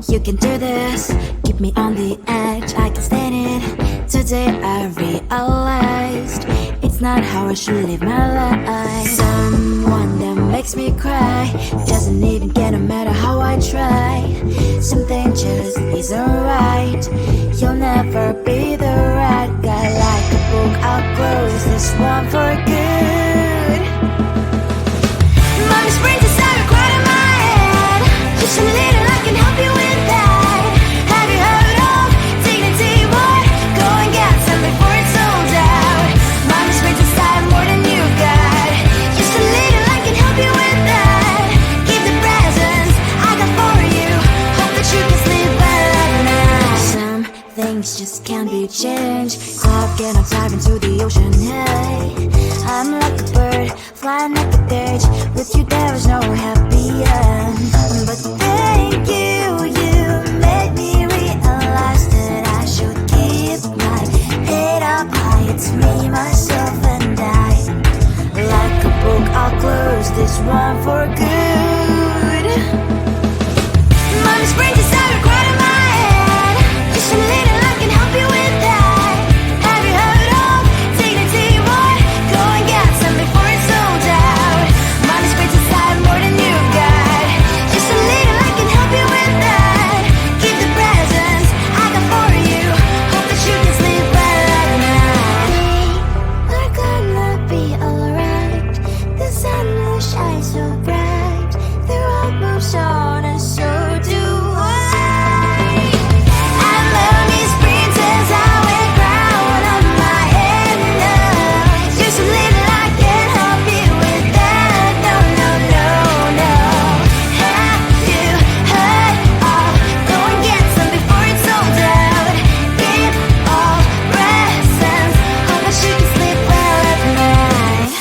You can do this, keep me on the edge, I can stand it. Today I realized it's not how I should live my life. Someone that makes me cry doesn't even get no matter how I try. Something just isn't right. You'll never be the right guy. Like a book, I'll close this one for good. Mommy's brains is so quiet in my head. Just a little, I can help you with that. Have you heard of dignity, boy? Go and get some before it's sold out. Mommy's brains is tired more than you got. Just a little, I can help you with that. Keep the presents I got for you. Hope that you can sleep well at night. Some things just can't be changed. Cloud getting dive into the ocean, hey. I'm like a bird, flying like a cage. With you there is no happy end. But thank you, you made me realize that I should keep my head up high. It's me, myself and I. Like a book, I'll close this one for good. Mommy's brains is out quiet in my head. Just a little, I can help you with that. Have you heard of dignity, boy? Go and get some before it's sold out. Mommy's brains is tired more than you got. Just a little, I can help you with that. Keep the presents I got for you. Hope that you can sleep well at night. We're gonna be alright. The sun will shine so bright. The road moves on and so do I. And lonely sprinters, I wear crown on my head now. Just a little, I can help you with that. No, no, no, no. Have you heard of? Go and get some before it's sold out. Keep all presents. Hope that you can sleep well at night.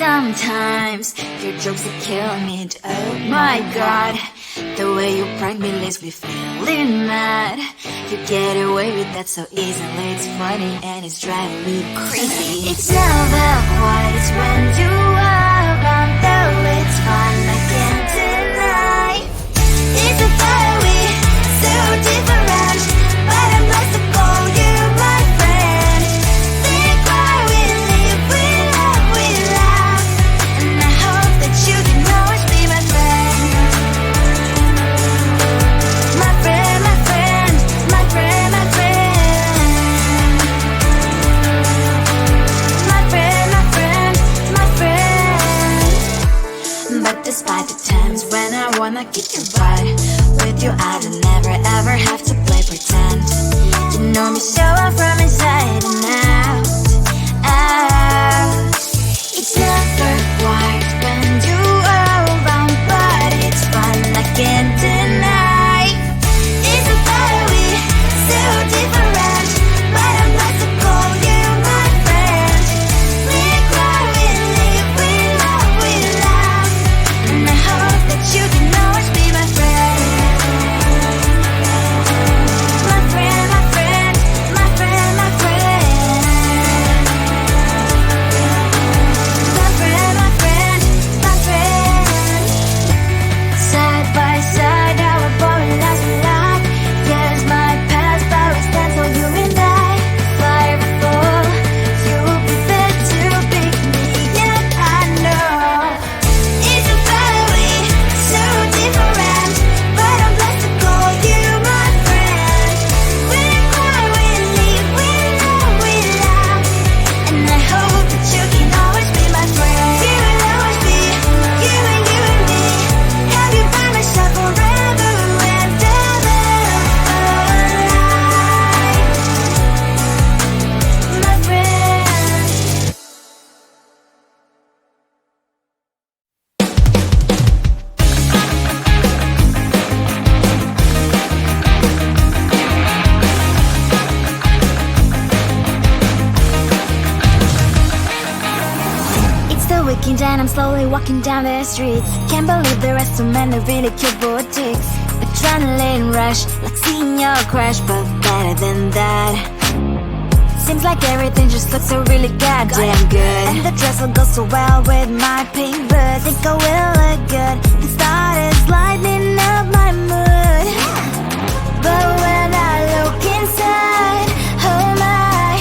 Sometimes your jokes that kill me. Oh my god, the way you prank me leaves me feeling mad. You get away with that so easily. It's funny and it's driving me crazy. It's never quiet, it's when you are around. Though it's fun, I can't deny. It's a fiery, so different, but I'm blessed to call you my friend. Think why we live, we love, we laugh, and I hope that you can always be my friend. My friend, my friend, my friend, my friend. My friend, my friend, my friend. But despite the times when I wanna kick your butt, with you I don't never ever have to play pretend. You know me so well from inside and out, out. It's never quiet when you are around, but it's fun, I can't deny. It's a fiery, so different, but I'm blessed to call you my friend. We cry, we live, we love, we laugh, and I hope that you can always be my friend. My friend, my friend, my friend, my friend. My friend, my friend, my friend. Side by side, our body lasts a lot. Years might pass, but we stand for you and I. Fly or fall, you'll be there to pick me up, I know. It's a fiery, so different, but I'm blessed to call you my friend. We cry, we live, we love, we laugh, and I hope that you can always be my friend. You will always be, you and me. Have you by my side forever and ever, my friend. It's the weekend and I'm slowly walking down the streets. Can't believe there are so many really cute boutiques. Adrenaline rush, like seeing your crush, but better than that. Seems like everything just looks so really goddamn good. And the dress will go so well with my pink boots. Think I will look good. The thought is lighting up my mood. But when I look inside, oh my,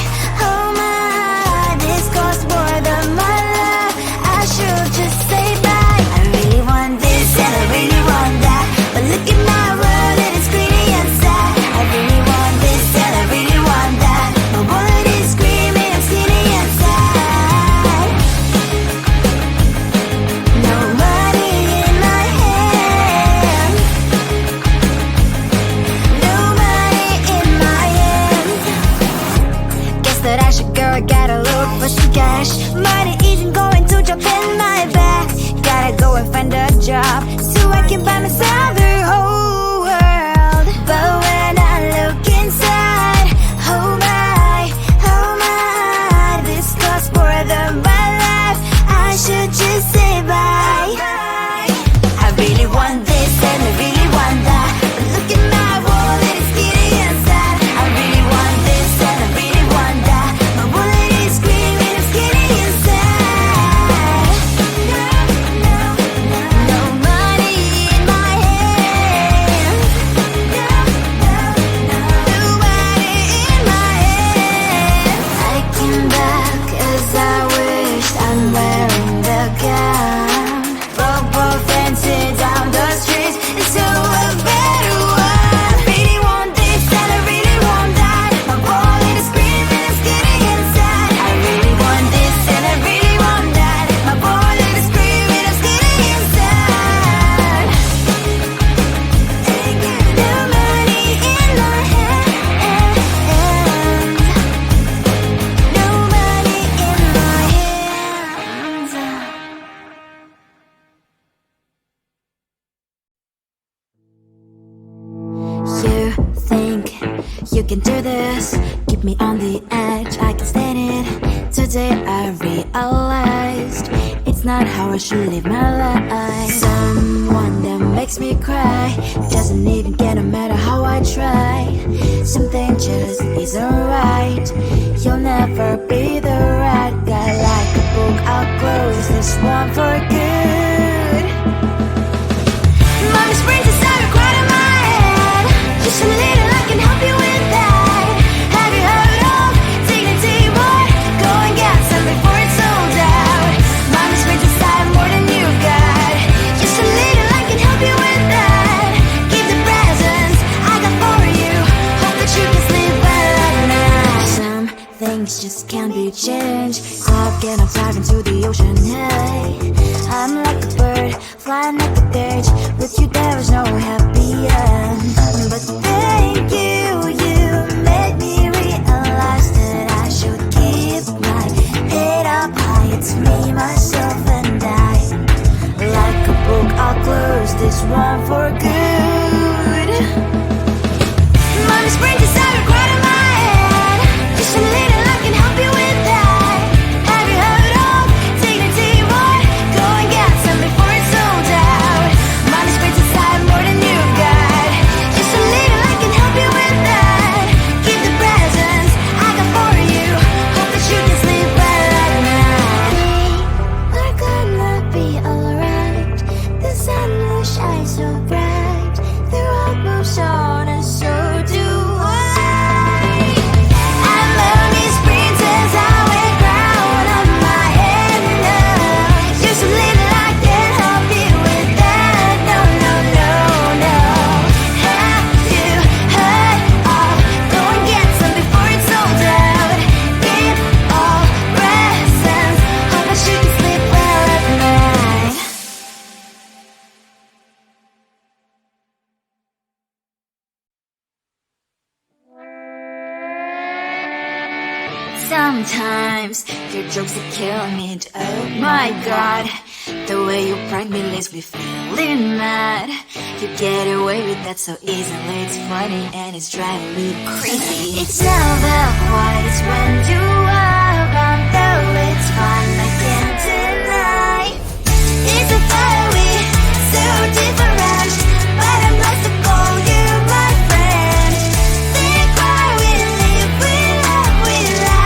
this costs more than my life. I should just say bye. I really want this and I really want that, but look at my world and it's greedy and sad. I really want this and I really want that. My wallet is screaming, I'm skinny and sad. No money in my hand. No money in my hand. Guess that I should go, I gotta look for some cash. Money isn't going to drop in my bag. Gotta go and find a job so I can buy myself the whole world. But when I look inside, oh my, this costs more than my life. I should just say bye. I really want this and I really want that, but look at my wallet, it's skinny and sad. I really want this and I really want that. My wallet is screaming, I'm skinny and sad. No money in my hand. No money in my hand. I came back 'cause I wished I'm wearing the gown. Both dancing down the streets into a better one. I really want this and I really want that. My wallet is screaming, I'm skinny inside. I really want this and I really want that. My wallet is screaming, I'm skinny inside. No money in my hand. No money in my hands. You think you can do this? Keep me on the edge, I can stand it. Today I realized it's not how I should live my life. Someone that makes me cry doesn't even get no matter how I try. Something just isn't right. You'll never be the right guy. Like a book, I'll close this one for good. Mommy springs inside a quite in my head. Just a little, I can help you with that. Have you heard of dignity, boy? Go and get some before it's sold out. Mommy springs inside more than you've got. Just a little, I can help you with that. Keep the presents I got for you. Hope that you can sleep well at night. Some things just can't be changed. Stop getting flying into the ocean, hey. I'm like a bird, flying like a bird. With you there is no happy end. But thank you, you made me realize that I should keep my head up high. It's me, myself and I. Like a book, I'll close this one for good. Mommy springs inside a quite in my head. Just a little, I can help you with that. Have you heard of dignity, boy? Go and get some before it's sold out. Mommy springs inside more than you've got. Just a little, I can help you with that. Keep the presents I got for you. Hope that you can sleep well at night. We're gonna be alright. The sun will shine so bright. The road moves on and so do I. I'm Mommy's princess, I wear crown on my head now. Just a little, I can help you with that. No. Have you heard of? Go and get some before it's sold out. Keep all presents. Hope that you can sleep well at night. Sometimes your jokes are killing me. Oh my god, the way you prank me leaves me feeling mad. You get away with that so easily. It's funny and it's driving me crazy. It's never quite as when you are around, though it's fun, I can't deny. It's a fire we so different, but I must have called you my friend. Think why we live, we love, we laugh.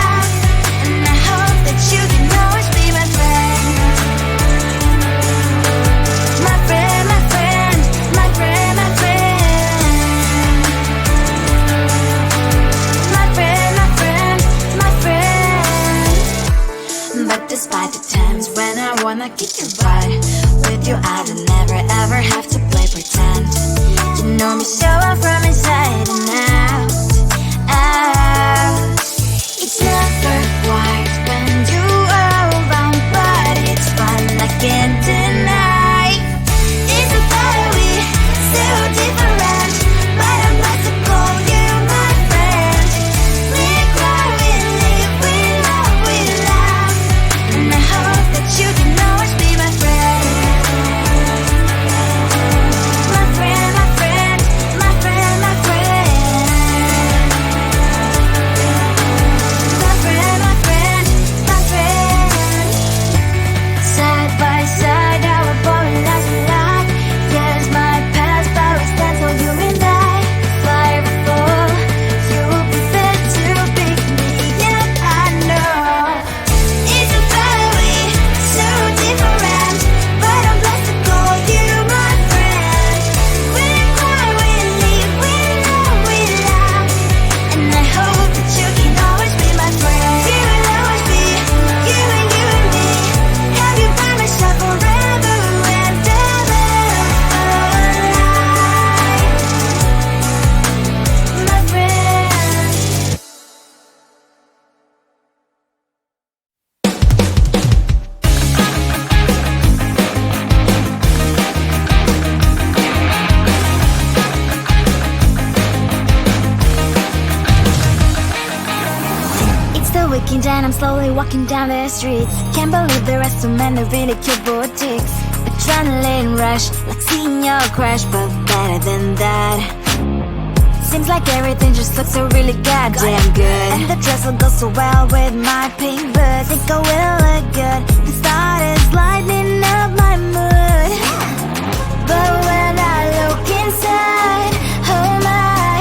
wanna kick your butt. With you I don't never ever have to play pretend. You know me so well from inside and out, out. It's never quiet when you are around, but it's fun, I can't deny. It's a better we, so different, but I'm blessed to call you my friend. We cry, we live, we love, we laugh, and I hope that you can always be my friend. My friend, my friend, my friend, my friend. My friend, my friend, my friend. Side by side, our body lies a lot. Yes, my past always stands for you and I. Fly before you will be there to pick me up, I know. It's a better way, so different, but I'm blessed to call you my friend. We cry, we live, we love, we laugh, and I hope that you can always be my friend. You will always be, you and me. Have you by my side forever and ever, my friend. It's the weekend and I'm slowly walking down the streets. Can't believe there are so many really cute boutiques. Adrenaline rush, like seeing your crush, but better than that. Seems like everything just looks so really goddamn good, and the dress will go so well with my pink boots. Think I will look good, the start is lighting up my mood. But when I look inside, oh my,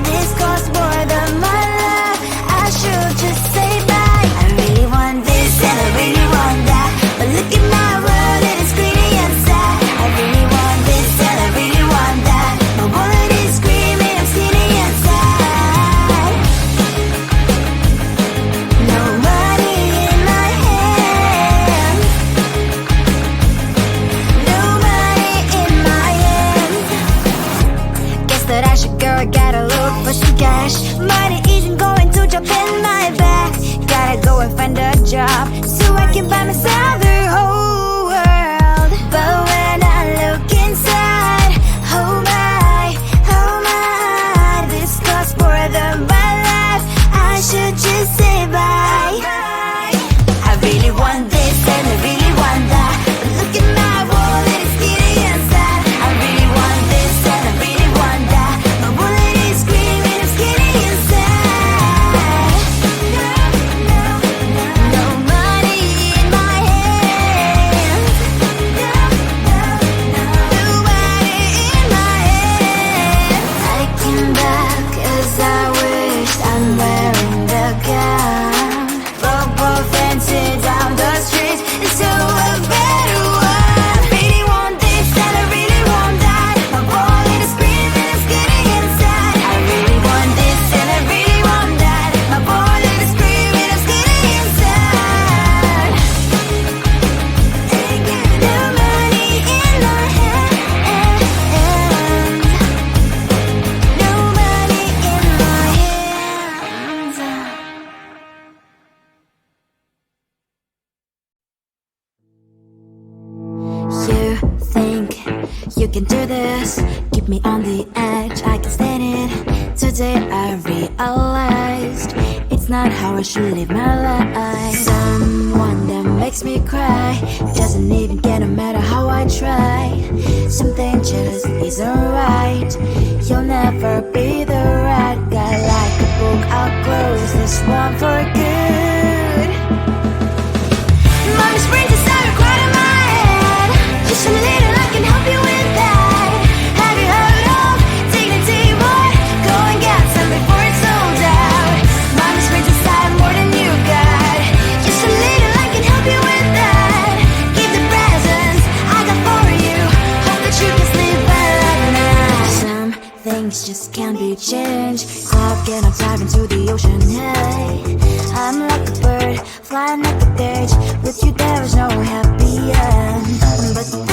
this costs more than my love. I should just say bye. I really want this and I really want that, but look at my world, it is greedy and sad. I really want this and I really want that, my wallet is screaming, I'm skinny and sad. No money in my hand, no money in my hand. Guess that I should go, I gotta look for some cash. Money isn't going to jump in my back. Gotta go and find a job so I can buy myself the whole world. But when I look inside, oh my, this costs more than my life. I should just say bye. I really want this and I really want that, but look at my wallet, it's skinny and sad. I really want this and I really want that, my wallet is screaming, I'm skinny and sad. No money in my hand, no money in my hand. I came back 'cause I wish I'm wearing the gown, but fancy down the street is so a better one. I really want this and I really want that, my wallet is screaming, it's getting inside. I really want this and I really want that, my wallet is screaming, it's getting inside. No money in my hand, no money in my hands. You think you can do this, keep me on the edge, I can stand it. Today I realized it's not how I should live my life. Someone that makes me cry doesn't even care no matter how I try. Something just isn't right, you'll never be the right guy. Like a book, I'll close this one for good. Mommy springs inside a quite in my head. Just a little, I can help you with that. Have you heard of dignity, boy? Go and get some before it's sold out. Mommy springs inside more than you got. Just a little, I can help you with that. Keep the presents I got for you. Hope that you can sleep well at night. Some things just can't be changed. Clock and I'm diving to the ocean. Hey, I'm like a bird flying at the edge. With you there is no happy end. But